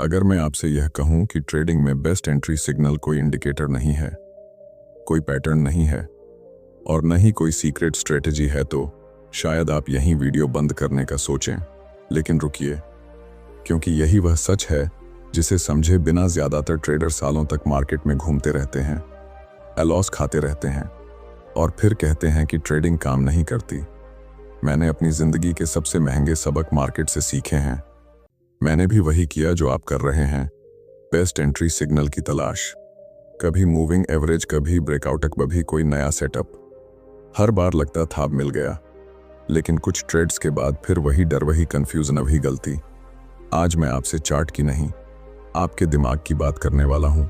अगर मैं आपसे यह कहूं कि ट्रेडिंग में बेस्ट एंट्री सिग्नल कोई इंडिकेटर नहीं है, कोई पैटर्न नहीं है और न ही कोई सीक्रेट स्ट्रेटजी है, तो शायद आप यहीं वीडियो बंद करने का सोचें। लेकिन रुकिए, क्योंकि यही वह सच है जिसे समझे बिना ज़्यादातर ट्रेडर सालों तक मार्केट में घूमते रहते हैं, लॉस खाते रहते हैं और फिर कहते हैं कि ट्रेडिंग काम नहीं करती। मैंने अपनी ज़िंदगी के सबसे महंगे सबक मार्केट से सीखे हैं। मैंने भी वही किया जो आप कर रहे हैं, बेस्ट एंट्री सिग्नल की तलाश। कभी मूविंग एवरेज, कभी ब्रेकआउट, कभी कोई नया सेटअप। हर बार लगता था अब मिल गया, लेकिन कुछ ट्रेड्स के बाद फिर वही डर, वही कंफ्यूजन, वही गलती। आज मैं आपसे चार्ट की नहीं, आपके दिमाग की बात करने वाला हूं,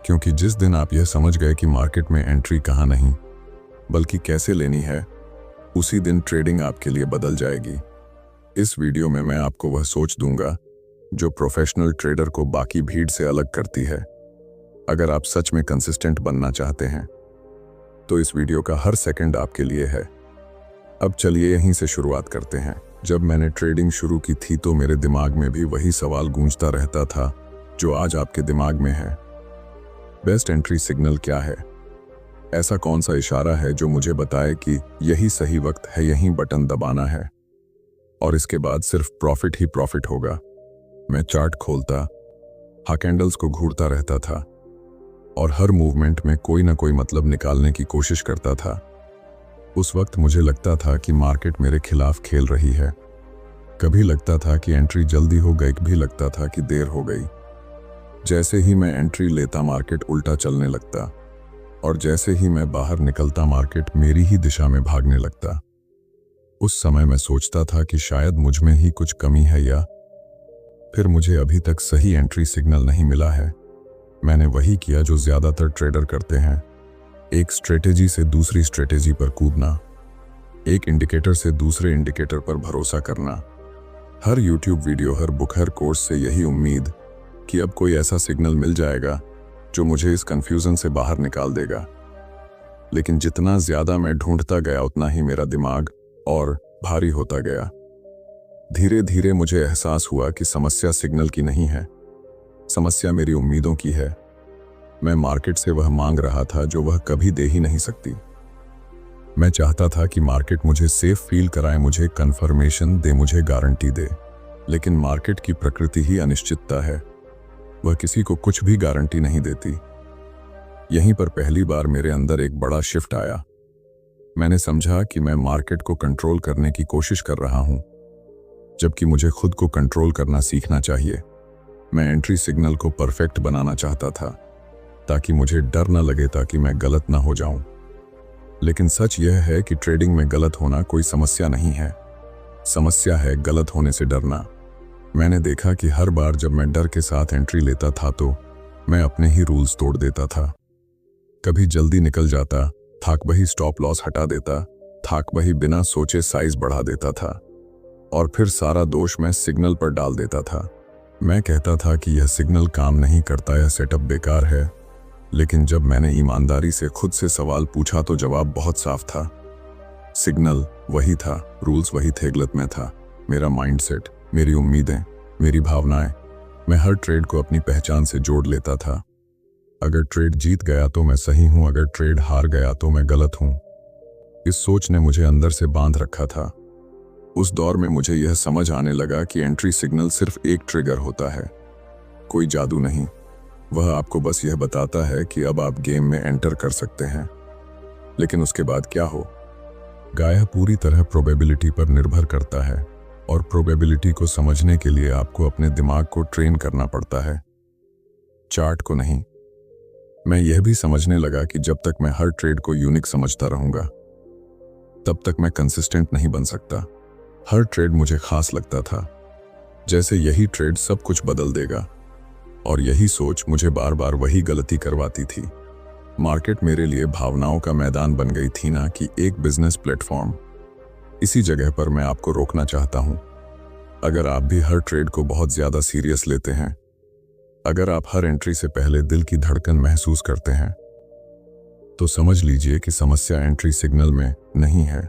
क्योंकि जिस दिन आप यह समझ गए कि मार्केट में एंट्री कहां नहीं बल्कि कैसे लेनी है, उसी दिन ट्रेडिंग आपके लिए बदल जाएगी। इस वीडियो में मैं आपको वह सोच दूंगा जो प्रोफेशनल ट्रेडर को बाकी भीड़ से अलग करती है। अगर आप सच में कंसिस्टेंट बनना चाहते हैं तो इस वीडियो का हर सेकंड आपके लिए है। अब चलिए यहीं से शुरुआत करते हैं। जब मैंने ट्रेडिंग शुरू की थी तो मेरे दिमाग में भी वही सवाल गूंजता रहता था जो आज आपके दिमाग में है। बेस्ट एंट्री सिग्नल क्या है? ऐसा कौन सा इशारा है जो मुझे बताए कि यही सही वक्त है, यही बटन दबाना है और इसके बाद सिर्फ प्रॉफिट ही प्रॉफिट होगा? मैं चार्ट खोलता, हाँ कैंडल्स को घूरता रहता था और हर मूवमेंट में कोई ना कोई मतलब निकालने की कोशिश करता था। उस वक्त मुझे लगता था कि मार्केट मेरे खिलाफ खेल रही है। कभी लगता था कि एंट्री जल्दी हो गई, कभी लगता था कि देर हो गई। जैसे ही मैं एंट्री लेता मार्केट उल्टा चलने लगता और जैसे ही मैं बाहर निकलता मार्केट मेरी ही दिशा में भागने लगता। उस समय मैं सोचता था कि शायद मुझ में ही कुछ कमी है या फिर मुझे अभी तक सही एंट्री सिग्नल नहीं मिला है। मैंने वही किया जो ज़्यादातर ट्रेडर करते हैं, एक स्ट्रेटेजी से दूसरी स्ट्रेटेजी पर कूदना, एक इंडिकेटर से दूसरे इंडिकेटर पर भरोसा करना। हर यूट्यूब वीडियो, हर बुक, हर कोर्स से यही उम्मीद कि अब कोई ऐसा सिग्नल मिल जाएगा जो मुझे इस कंफ्यूजन से बाहर निकाल देगा। लेकिन जितना ज़्यादा मैं ढूंढता गया उतना ही मेरा दिमाग और भारी होता गया। धीरे धीरे मुझे एहसास हुआ कि समस्या सिग्नल की नहीं है, समस्या मेरी उम्मीदों की है। मैं मार्केट से वह मांग रहा था जो वह कभी दे ही नहीं सकती। मैं चाहता था कि मार्केट मुझे सेफ फील कराए, मुझे कंफर्मेशन दे, मुझे गारंटी दे। लेकिन मार्केट की प्रकृति ही अनिश्चितता है, वह किसी को कुछ भी गारंटी नहीं देती। यहीं पर पहली बार मेरे अंदर एक बड़ा शिफ्ट आया। मैंने समझा कि मैं मार्केट को कंट्रोल करने की कोशिश कर रहा हूं, जबकि मुझे खुद को कंट्रोल करना सीखना चाहिए। मैं एंट्री सिग्नल को परफेक्ट बनाना चाहता था ताकि मुझे डर न लगे, ताकि मैं गलत ना हो जाऊं। लेकिन सच यह है कि ट्रेडिंग में गलत होना कोई समस्या नहीं है, समस्या है गलत होने से डरना। मैंने देखा कि हर बार जब मैं डर के साथ एंट्री लेता था तो मैं अपने ही रूल्स तोड़ देता था। कभी जल्दी निकल जाता, थाक बही स्टॉप लॉस हटा देता, थाक बही बिना सोचे साइज बढ़ा देता था और फिर सारा दोष मैं सिग्नल पर डाल देता था। मैं कहता था कि यह सिग्नल काम नहीं करता, यह सेटअप बेकार है। लेकिन जब मैंने ईमानदारी से खुद से सवाल पूछा तो जवाब बहुत साफ था। सिग्नल वही था, रूल्स वही थे, गलत में था मेरा माइंडसेट, मेरी उम्मीदें, मेरी भावनाएं। मैं हर ट्रेड को अपनी पहचान से जोड़ लेता था। अगर ट्रेड जीत गया तो मैं सही हूं, अगर ट्रेड हार गया तो मैं गलत हूं। इस सोच ने मुझे अंदर से बांध रखा था। उस दौर में मुझे यह समझ आने लगा कि एंट्री सिग्नल सिर्फ एक ट्रिगर होता है, कोई जादू नहीं। वह आपको बस यह बताता है कि अब आप गेम में एंटर कर सकते हैं। लेकिन उसके बाद क्या हो गया यह पूरी तरह प्रोबेबिलिटी पर निर्भर करता है और प्रोबेबिलिटी को समझने के लिए आपको अपने दिमाग को ट्रेन करना पड़ता है, चार्ट को नहीं। मैं यह भी समझने लगा कि जब तक मैं हर ट्रेड को यूनिक समझता रहूंगा तब तक मैं कंसिस्टेंट नहीं बन सकता। हर ट्रेड मुझे खास लगता था, जैसे यही ट्रेड सब कुछ बदल देगा, और यही सोच मुझे बार बार वही गलती करवाती थी। मार्केट मेरे लिए भावनाओं का मैदान बन गई थी, ना कि एक बिजनेस प्लेटफॉर्म। इसी जगह पर मैं आपको रोकना चाहता हूं। अगर आप भी हर ट्रेड को बहुत ज्यादा सीरियस लेते हैं, अगर आप हर एंट्री से पहले दिल की धड़कन महसूस करते हैं, तो समझ लीजिए कि समस्या एंट्री सिग्नल में नहीं है।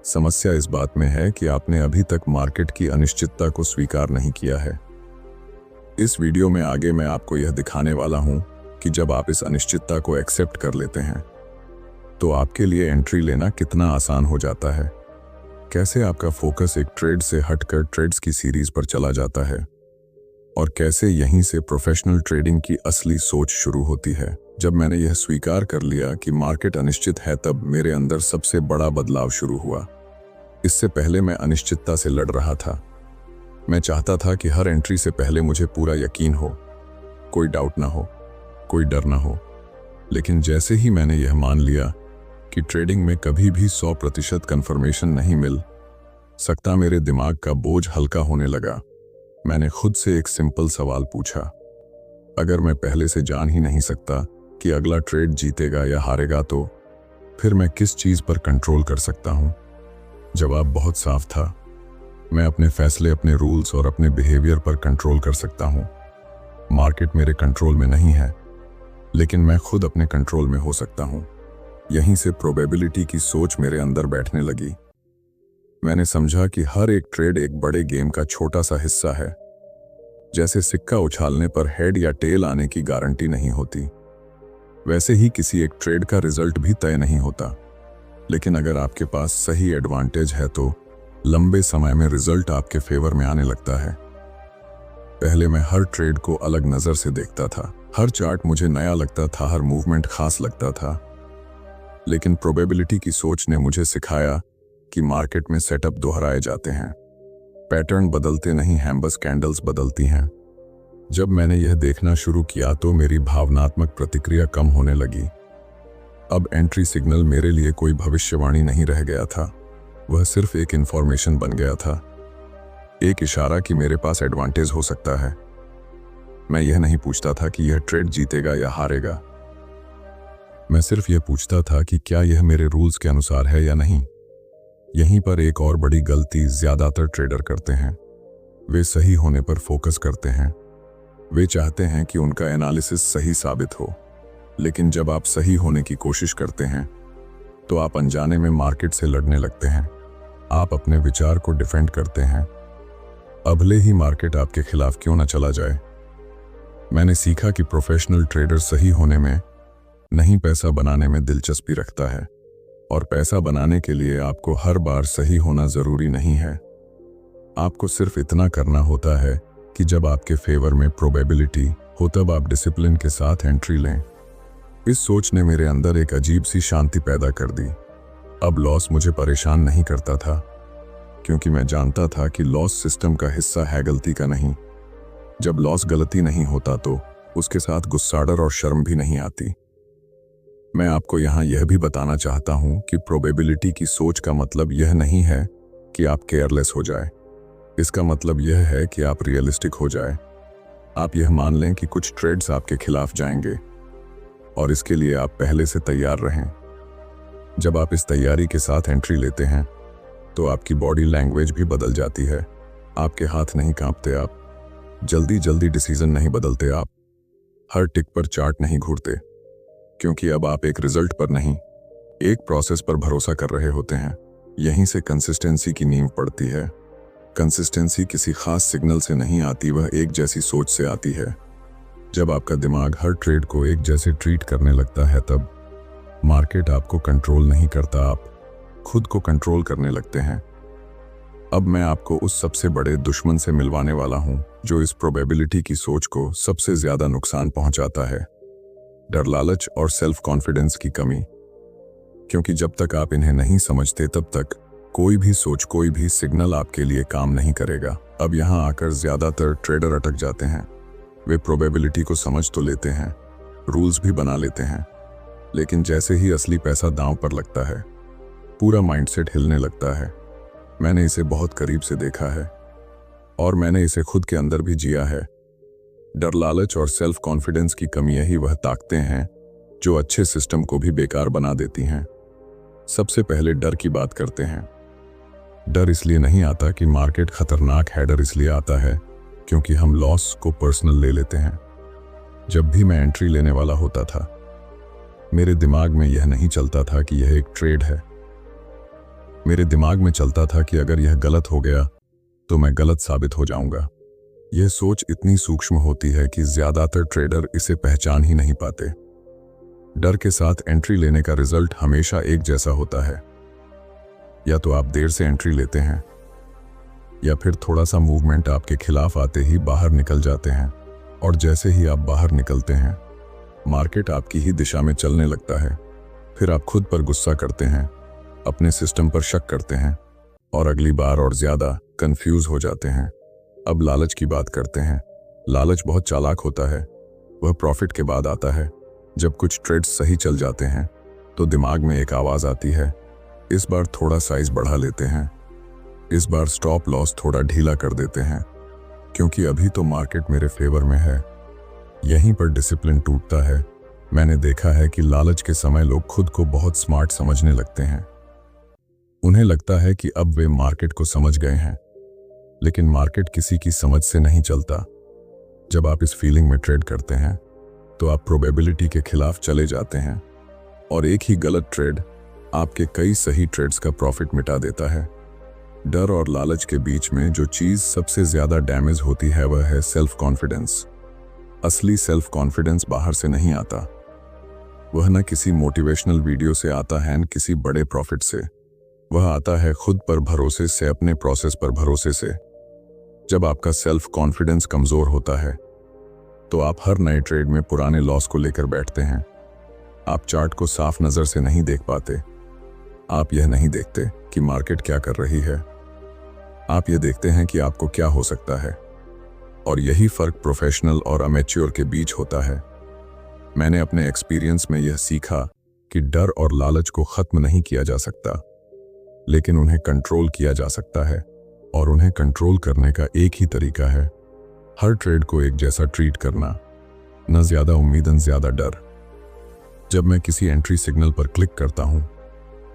समस्या इस बात में है कि आपने अभी तक मार्केट की अनिश्चितता को स्वीकार नहीं किया है। इस वीडियो में आगे मैं आपको यह दिखाने वाला हूं कि जब आप इस अनिश्चितता को एक्सेप्ट कर लेते हैं तो आपके लिए एंट्री लेना कितना आसान हो जाता है। कैसे आपका फोकस एक ट्रेड से हटकर ट्रेड्स की सीरीज पर चला जाता है और कैसे यहीं से प्रोफेशनल ट्रेडिंग की असली सोच शुरू होती है। जब मैंने यह स्वीकार कर लिया कि मार्केट अनिश्चित है तब मेरे अंदर सबसे बड़ा बदलाव शुरू हुआ। इससे पहले मैं अनिश्चितता से लड़ रहा था। मैं चाहता था कि हर एंट्री से पहले मुझे पूरा यकीन हो, कोई डाउट ना हो, कोई डर ना हो। लेकिन जैसे ही मैंने यह मान लिया कि ट्रेडिंग में कभी भी 100% कंफर्मेशन नहीं मिल सकता, मेरे दिमाग का बोझ हल्का होने लगा। मैंने खुद से एक सिंपल सवाल पूछा, अगर मैं पहले से जान ही नहीं सकता कि अगला ट्रेड जीतेगा या हारेगा तो फिर मैं किस चीज पर कंट्रोल कर सकता हूं? जवाब बहुत साफ था, मैं अपने फैसले, अपने रूल्स और अपने बिहेवियर पर कंट्रोल कर सकता हूं। मार्केट मेरे कंट्रोल में नहीं है, लेकिन मैं खुद अपने कंट्रोल में हो सकता हूं। यहीं से प्रोबेबिलिटी की सोच मेरे अंदर बैठने लगी। मैंने समझा कि हर एक ट्रेड एक बड़े गेम का छोटा सा हिस्सा है। जैसे सिक्का उछालने पर हेड या टेल आने की गारंटी नहीं होती, वैसे ही किसी एक ट्रेड का रिजल्ट भी तय नहीं होता। लेकिन अगर आपके पास सही एडवांटेज है तो लंबे समय में रिजल्ट आपके फेवर में आने लगता है। पहले मैं हर ट्रेड को अलग नजर से देखता था। हर चार्ट मुझे नया लगता था, हर मूवमेंट खास लगता था। लेकिन प्रोबेबिलिटी की सोच ने मुझे सिखाया कि मार्केट में सेटअप दोहराए जाते हैं, पैटर्न बदलते नहीं हैं, बस कैंडल्स बदलती हैं। जब मैंने यह देखना शुरू किया तो मेरी भावनात्मक प्रतिक्रिया कम होने लगी। अब एंट्री सिग्नल मेरे लिए कोई भविष्यवाणी नहीं रह गया था, वह सिर्फ एक इंफॉर्मेशन बन गया था, एक इशारा कि मेरे पास एडवांटेज हो सकता है। मैं यह नहीं पूछता था कि यह ट्रेड जीतेगा या हारेगा, मैं सिर्फ यह पूछता था कि क्या यह मेरे रूल्स के अनुसार है या नहीं। यहीं पर एक और बड़ी गलती ज्यादातर ट्रेडर करते हैं, वे सही होने पर फोकस करते हैं। वे चाहते हैं कि उनका एनालिसिस सही साबित हो, लेकिन जब आप सही होने की कोशिश करते हैं तो आप अनजाने में मार्केट से लड़ने लगते हैं। आप अपने विचार को डिफेंड करते हैं, अभले ही मार्केट आपके खिलाफ क्यों न चला जाए। मैंने सीखा कि प्रोफेशनल ट्रेडर सही होने में नहीं, पैसा बनाने में दिलचस्पी रखता है, और पैसा बनाने के लिए आपको हर बार सही होना जरूरी नहीं है। आपको सिर्फ इतना करना होता है कि जब आपके फेवर में प्रोबेबिलिटी हो तब आप डिसिप्लिन के साथ एंट्री लें। इस सोच ने मेरे अंदर एक अजीब सी शांति पैदा कर दी। अब लॉस मुझे परेशान नहीं करता था, क्योंकि मैं जानता था कि लॉस सिस्टम का हिस्सा है, गलती का नहीं। जब लॉस गलती नहीं होता तो उसके साथ गुस्साडर और शर्म भी नहीं आती। मैं आपको यहाँ यह भी बताना चाहता हूँ कि प्रोबेबिलिटी की सोच का मतलब यह नहीं है कि आप केयरलेस हो जाए। इसका मतलब यह है कि आप रियलिस्टिक हो जाए। आप यह मान लें कि कुछ ट्रेड्स आपके खिलाफ जाएंगे और इसके लिए आप पहले से तैयार रहें। जब आप इस तैयारी के साथ एंट्री लेते हैं तो आपकी बॉडी लैंग्वेज भी बदल जाती है। आपके हाथ नहीं कांपते, आप जल्दी जल्दी डिसीजन नहीं बदलते, आप हर टिक पर चार्ट नहीं घूरते, क्योंकि अब आप एक रिजल्ट पर नहीं, एक प्रोसेस पर भरोसा कर रहे होते हैं। यहीं से कंसिस्टेंसी की नींव पड़ती है। कंसिस्टेंसी किसी खास सिग्नल से नहीं आती, वह एक जैसी सोच से आती है। जब आपका दिमाग हर ट्रेड को एक जैसे ट्रीट करने लगता है तब मार्केट आपको कंट्रोल नहीं करता, आप खुद को कंट्रोल करने लगते हैं। अब मैं आपको उस सबसे बड़े दुश्मन से मिलवाने वाला हूं जो इस प्रोबेबिलिटी की सोच को सबसे ज्यादा नुकसान पहुंचाता है, डर, लालच और सेल्फ कॉन्फिडेंस की कमी। क्योंकि जब तक आप इन्हें नहीं समझते तब तक कोई भी सोच, कोई भी सिग्नल आपके लिए काम नहीं करेगा। अब यहां आकर ज्यादातर ट्रेडर अटक जाते हैं। वे प्रोबेबिलिटी को समझ तो लेते हैं, रूल्स भी बना लेते हैं, लेकिन जैसे ही असली पैसा दांव पर लगता है पूरा माइंडसेट हिलने लगता है। मैंने इसे बहुत करीब से देखा है और मैंने इसे खुद के अंदर भी जिया है। डर, लालच और सेल्फ कॉन्फिडेंस की कमी यही वह ताकतें हैं जो अच्छे सिस्टम को भी बेकार बना देती हैं। सबसे पहले डर की बात करते हैं। डर इसलिए नहीं आता कि मार्केट खतरनाक है, डर इसलिए आता है क्योंकि हम लॉस को पर्सनल ले लेते हैं। जब भी मैं एंट्री लेने वाला होता था मेरे दिमाग में यह नहीं चलता था कि यह एक ट्रेड है। मेरे दिमाग में चलता था कि अगर यह गलत हो गया तो मैं गलत साबित हो जाऊंगा, यह सोच इतनी सूक्ष्म होती है कि ज्यादातर ट्रेडर इसे पहचान ही नहीं पाते। डर के साथ एंट्री लेने का रिजल्ट हमेशा एक जैसा होता है। या तो आप देर से एंट्री लेते हैं, या फिर थोड़ा सा मूवमेंट आपके खिलाफ आते ही बाहर निकल जाते हैं, और जैसे ही आप बाहर निकलते हैं मार्केट आपकी ही दिशा में चलने लगता है। फिर आप खुद पर गुस्सा करते हैं, अपने सिस्टम पर शक करते हैं और अगली बार और ज्यादा कंफ्यूज हो जाते हैं। अब लालच की बात करते हैं। लालच बहुत चालाक होता है। वह प्रॉफिट के बाद आता है। जब कुछ ट्रेड्स सही चल जाते हैं तो दिमाग में एक आवाज आती है, इस बार थोड़ा साइज बढ़ा लेते हैं, इस बार स्टॉप लॉस थोड़ा ढीला कर देते हैं, क्योंकि अभी तो मार्केट मेरे फेवर में है। यहीं पर डिसिप्लिन टूटता है। मैंने देखा है कि लालच के समय लोग खुद को बहुत स्मार्ट समझने लगते हैं। उन्हें लगता है कि अब वे मार्केट को समझ गए हैं, लेकिन मार्केट किसी की समझ से नहीं चलता। जब आप इस फीलिंग में ट्रेड करते हैं तो आप प्रोबेबिलिटी के खिलाफ चले जाते हैं, और एक ही गलत ट्रेड आपके कई सही ट्रेड्स का प्रॉफिट मिटा देता है। डर और लालच के बीच में जो चीज सबसे ज्यादा डैमेज होती है वह है सेल्फ कॉन्फिडेंस। असली सेल्फ कॉन्फिडेंस बाहर से नहीं आता। वह न किसी मोटिवेशनल वीडियो से आता है, न किसी बड़े प्रॉफिट से। वह आता है खुद पर भरोसे से, अपने प्रोसेस पर भरोसे से। जब आपका सेल्फ कॉन्फिडेंस कमजोर होता है तो आप हर नए ट्रेड में पुराने लॉस को लेकर बैठते हैं। आप चार्ट को साफ नजर से नहीं देख पाते। आप यह नहीं देखते कि मार्केट क्या कर रही है। आप यह देखते हैं कि आपको क्या हो सकता है। और यही फर्क प्रोफेशनल और अमेच्योर के बीच होता है। मैंने अपने एक्सपीरियंस में यह सीखा कि डर और लालच को खत्म नहीं किया जा सकता, लेकिन उन्हें कंट्रोल किया जा सकता है। और उन्हें कंट्रोल करने का एक ही तरीका है, हर ट्रेड को एक जैसा ट्रीट करना, न ज्यादा उम्मीद न ज्यादा डर। जब मैं किसी एंट्री सिग्नल पर क्लिक करता हूं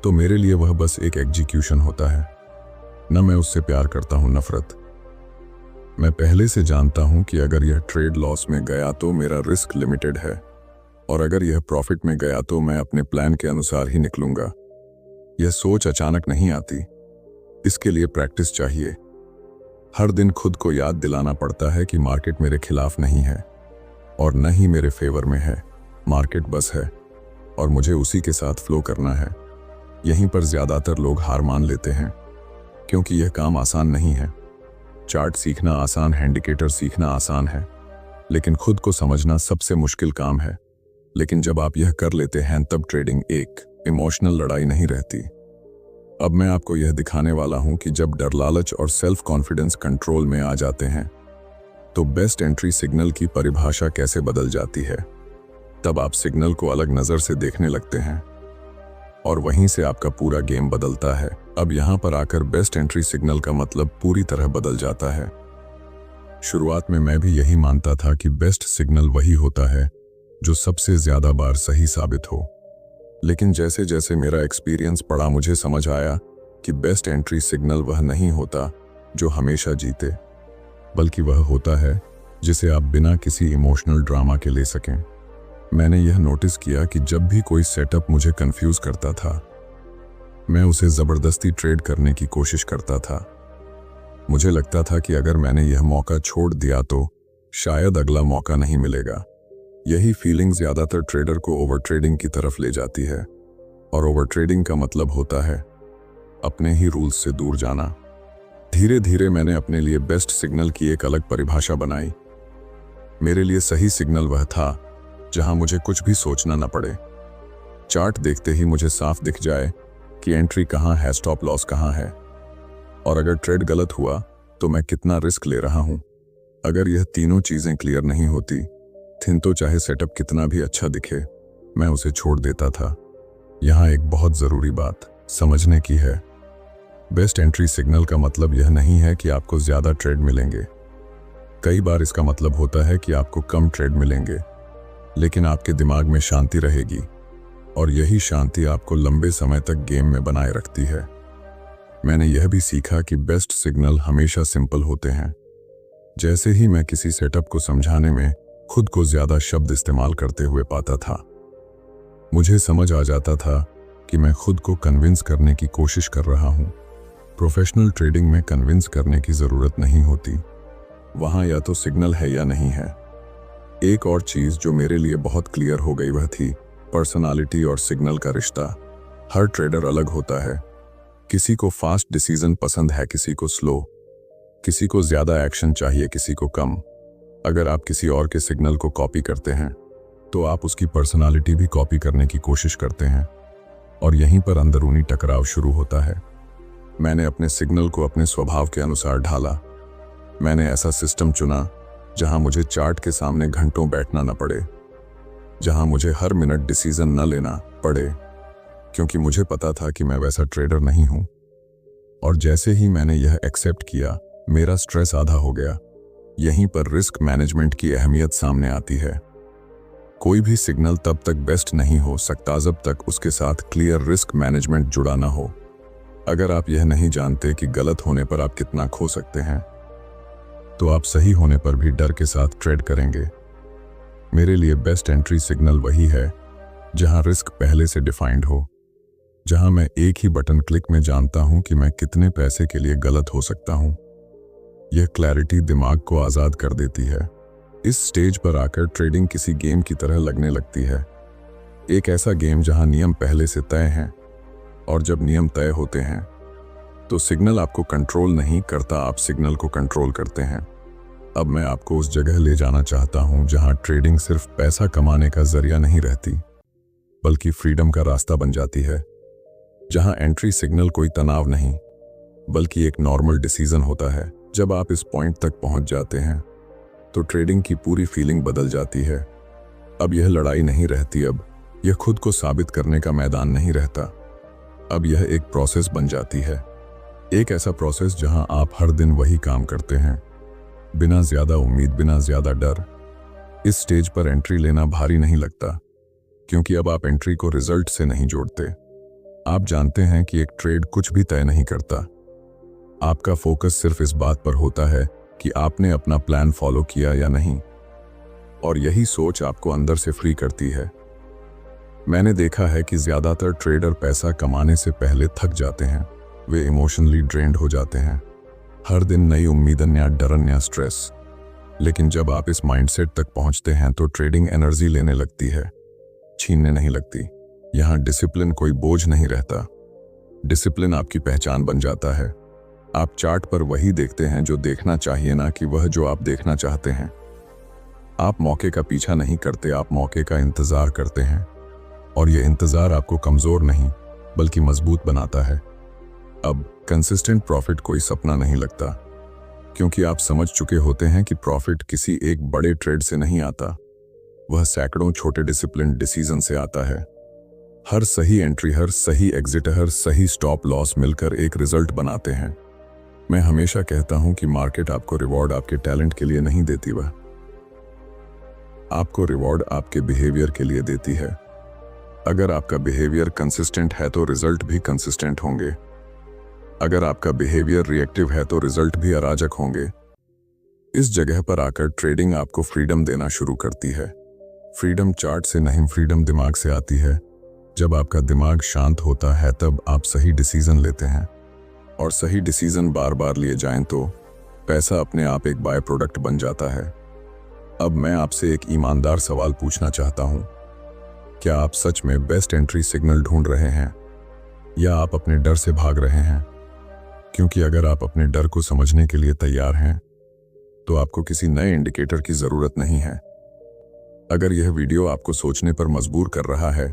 तो मेरे लिए वह बस एक एग्जीक्यूशन होता है। न मैं उससे प्यार करता हूं, नफरत। मैं पहले से जानता हूं कि अगर यह ट्रेड लॉस में गया तो मेरा रिस्क लिमिटेड है, और अगर यह प्रॉफिट में गया तो मैं अपने प्लान के अनुसार ही निकलूंगा। यह सोच अचानक नहीं आती, इसके लिए प्रैक्टिस चाहिए। हर दिन खुद को याद दिलाना पड़ता है कि मार्केट मेरे खिलाफ नहीं है और न ही मेरे फेवर में है। मार्केट बस है और मुझे उसी के साथ फ्लो करना है। यहीं पर ज्यादातर लोग हार मान लेते हैं, क्योंकि यह काम आसान नहीं है। चार्ट सीखना आसान है, इंडिकेटर सीखना आसान है, लेकिन खुद को समझना सबसे मुश्किल काम है। लेकिन जब आप यह कर लेते हैं तब ट्रेडिंग एक इमोशनल लड़ाई नहीं रहती। अब मैं आपको यह दिखाने वाला हूं कि जब डर, लालच और सेल्फ कॉन्फिडेंस कंट्रोल में आ जाते हैं तो बेस्ट एंट्री सिग्नल की परिभाषा कैसे बदल जाती है। तब आप सिग्नल को अलग नजर से देखने लगते हैं और वहीं से आपका पूरा गेम बदलता है। अब यहां पर आकर बेस्ट एंट्री सिग्नल का मतलब पूरी तरह बदल जाता है। शुरुआत में मैं भी यही मानता था कि बेस्ट सिग्नल वही होता है जो सबसे ज्यादा बार सही साबित हो। लेकिन जैसे जैसे मेरा एक्सपीरियंस बढ़ा मुझे समझ आया कि बेस्ट एंट्री सिग्नल वह नहीं होता जो हमेशा जीते, बल्कि वह होता है जिसे आप बिना किसी इमोशनल ड्रामा के ले सकें। मैंने यह नोटिस किया कि जब भी कोई सेटअप मुझे कंफ्यूज करता था, मैं उसे जबरदस्ती ट्रेड करने की कोशिश करता था। मुझे लगता था कि अगर मैंने यह मौका छोड़ दिया तो शायद अगला मौका नहीं मिलेगा। यही फीलिंग ज्यादातर ट्रेडर को ओवर ट्रेडिंग की तरफ ले जाती है, और ओवर ट्रेडिंग का मतलब होता है अपने ही रूल्स से दूर जाना। धीरे धीरे मैंने अपने लिए बेस्ट सिग्नल की एक अलग परिभाषा बनाई। मेरे लिए सही सिग्नल वह था जहां मुझे कुछ भी सोचना न पड़े। चार्ट देखते ही मुझे साफ दिख जाए कि एंट्री कहां है, स्टॉप लॉस कहां है, और अगर ट्रेड गलत हुआ तो मैं कितना रिस्क ले रहा हूं। अगर यह तीनों चीजें क्लियर नहीं होती तो चाहे सेटअप कितना भी अच्छा दिखे, मैं उसे छोड़ देता था। यहां एक बहुत जरूरी बात समझने की है। बेस्ट एंट्री सिग्नल का मतलब यह नहीं है कि आपको ज्यादा ट्रेड मिलेंगे। कई बार इसका मतलब होता है कि आपको कम ट्रेड मिलेंगे, लेकिन आपके दिमाग में शांति रहेगी, और यही शांति आपको लंबे समय तक गेम में बनाए रखती है। मैंने यह भी सीखा कि बेस्ट सिग्नल हमेशा सिंपल होते हैं। जैसे ही मैं किसी सेटअप को समझाने में खुद को ज्यादा शब्द इस्तेमाल करते हुए पाता था, मुझे समझ आ जाता था कि मैं खुद को कन्विंस करने की कोशिश कर रहा हूं। प्रोफेशनल ट्रेडिंग में कन्विंस करने की जरूरत नहीं होती। वहां या तो सिग्नल है या नहीं है। एक और चीज जो मेरे लिए बहुत क्लियर हो गई वह थी पर्सनालिटी और सिग्नल का रिश्ता। हर ट्रेडर अलग होता है। किसी को फास्ट डिसीजन पसंद है, किसी को स्लो, किसी को ज्यादा एक्शन चाहिए, किसी को कम। अगर आप किसी और के सिग्नल को कॉपी करते हैं तो आप उसकी पर्सनालिटी भी कॉपी करने की कोशिश करते हैं और यहीं पर अंदरूनी टकराव शुरू होता है। मैंने अपने सिग्नल को अपने स्वभाव के अनुसार ढाला। मैंने ऐसा सिस्टम चुना जहां मुझे चार्ट के सामने घंटों बैठना न पड़े, जहां मुझे हर मिनट डिसीजन न लेना पड़े, क्योंकि मुझे पता था कि मैं वैसा ट्रेडर नहीं हूं। और जैसे ही मैंने यह एक्सेप्ट किया, मेरा स्ट्रेस आधा हो गया। यहीं पर रिस्क मैनेजमेंट की अहमियत सामने आती है। कोई भी सिग्नल तब तक बेस्ट नहीं हो सकता जब तक उसके साथ क्लियर रिस्क मैनेजमेंट जुड़ा ना हो। अगर आप यह नहीं जानते कि गलत होने पर आप कितना खो सकते हैं, तो आप सही होने पर भी डर के साथ ट्रेड करेंगे। मेरे लिए बेस्ट एंट्री सिग्नल वही है जहां रिस्क पहले से डिफाइंड हो, जहां मैं एक ही बटन क्लिक में जानता हूं कि मैं कितने पैसे के लिए गलत हो सकता हूं। यह क्लैरिटी दिमाग को आजाद कर देती है। इस स्टेज पर आकर ट्रेडिंग किसी गेम की तरह लगने लगती है। एक ऐसा गेम जहां नियम पहले से तय हैं, और जब नियम तय होते हैं तो सिग्नल आपको कंट्रोल नहीं करता, आप सिग्नल को कंट्रोल करते हैं। अब मैं आपको उस जगह ले जाना चाहता हूं जहां ट्रेडिंग सिर्फ पैसा कमाने का जरिया नहीं रहती, बल्कि फ्रीडम का रास्ता बन जाती है। जहां एंट्री सिग्नल कोई तनाव नहीं, बल्कि एक नॉर्मल डिसीजन होता है। जब आप इस पॉइंट तक पहुंच जाते हैं तो ट्रेडिंग की पूरी फीलिंग बदल जाती है। अब यह लड़ाई नहीं रहती, अब यह खुद को साबित करने का मैदान नहीं रहता। अब यह एक प्रोसेस बन जाती है, एक ऐसा प्रोसेस जहां आप हर दिन वही काम करते हैं, बिना ज्यादा उम्मीद, बिना ज्यादा डर। इस स्टेज पर एंट्री लेना भारी नहीं लगता, क्योंकि अब आप एंट्री को रिजल्ट से नहीं जोड़ते। आप जानते हैं कि एक ट्रेड कुछ भी तय नहीं करता। आपका फोकस सिर्फ इस बात पर होता है कि आपने अपना प्लान फॉलो किया या नहीं, और यही सोच आपको अंदर से फ्री करती है। मैंने देखा है कि ज्यादातर ट्रेडर पैसा कमाने से पहले थक जाते हैं। वे इमोशनली ड्रेन्ड हो जाते हैं, हर दिन नई उम्मीदन या डरन या स्ट्रेस। लेकिन जब आप इस माइंडसेट तक पहुंचते हैं तो ट्रेडिंग एनर्जी लेने लगती है, छीनने नहीं लगती। यहां डिसिप्लिन कोई बोझ नहीं रहता। डिसिप्लिन आपकी पहचान बन जाता है। आप चार्ट पर वही देखते हैं जो देखना चाहिए, ना कि वह जो आप देखना चाहते हैं। आप मौके का पीछा नहीं करते, आप मौके का इंतजार करते हैं, और यह इंतजार आपको कमजोर नहीं बल्कि मजबूत बनाता है। अब कंसिस्टेंट प्रॉफिट कोई सपना नहीं लगता, क्योंकि आप समझ चुके होते हैं कि प्रॉफिट किसी एक बड़े ट्रेड से नहीं आता, वह सैकड़ों छोटे डिसिप्लिन डिसीजन से आता है। हर सही एंट्री, हर सही एग्जिट, हर सही स्टॉप लॉस मिलकर एक रिजल्ट बनाते हैं। मैं हमेशा कहता हूं कि मार्केट आपको रिवॉर्ड आपके टैलेंट के लिए नहीं देती, वह आपको रिवॉर्ड आपके बिहेवियर के लिए देती है। अगर आपका बिहेवियर कंसिस्टेंट है तो रिजल्ट भी कंसिस्टेंट होंगे। अगर आपका बिहेवियर रिएक्टिव है तो रिजल्ट भी अराजक होंगे। इस जगह पर आकर ट्रेडिंग आपको फ्रीडम देना शुरू करती है। फ्रीडम चार्ट से नहीं, फ्रीडम दिमाग से आती है। जब आपका दिमाग शांत होता है तब आप सही डिसीजन लेते हैं, और सही डिसीजन बार बार लिए जाएं तो पैसा अपने आप एक बाय प्रोडक्ट बन जाता है। अब मैं आपसे एक ईमानदार सवाल पूछना चाहता हूं। क्या आप सच में बेस्ट एंट्री सिग्नल ढूंढ रहे हैं, या आप अपने डर से भाग रहे हैं? क्योंकि अगर आप अपने डर को समझने के लिए तैयार हैं तो आपको किसी नए इंडिकेटर की जरूरत नहीं है। अगर यह वीडियो आपको सोचने पर मजबूर कर रहा है,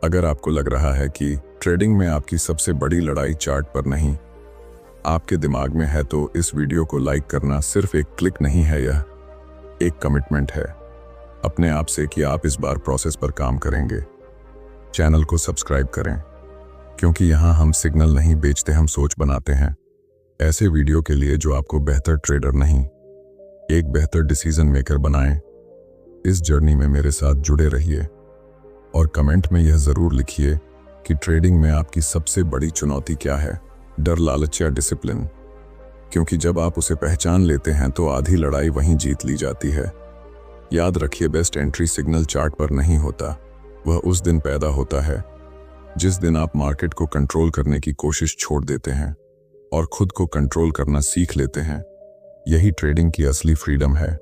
अगर आपको लग रहा है कि ट्रेडिंग में आपकी सबसे बड़ी लड़ाई चार्ट पर नहीं, आपके दिमाग में है, तो इस वीडियो को लाइक करना सिर्फ एक क्लिक नहीं है, यह एक कमिटमेंट है अपने आप से कि आप इस बार प्रोसेस पर काम करेंगे। चैनल को सब्सक्राइब करें, क्योंकि यहां हम सिग्नल नहीं बेचते, हम सोच बनाते हैं। ऐसे वीडियो के लिए जो आपको बेहतर ट्रेडर नहीं, एक बेहतर डिसीजन मेकर बनाएं। इस जर्नी में मेरे साथ जुड़े रहिए, और कमेंट में यह जरूर लिखिए कि ट्रेडिंग में आपकी सबसे बड़ी चुनौती क्या है, डर, लालच या डिसिप्लिन। क्योंकि जब आप उसे पहचान लेते हैं तो आधी लड़ाई वहीं जीत ली जाती है। याद रखिए, बेस्ट एंट्री सिग्नल चार्ट पर नहीं होता, वह उस दिन पैदा होता है जिस दिन आप मार्केट को कंट्रोल करने की कोशिश छोड़ देते हैं और खुद को कंट्रोल करना सीख लेते हैं। यही ट्रेडिंग की असली फ्रीडम है।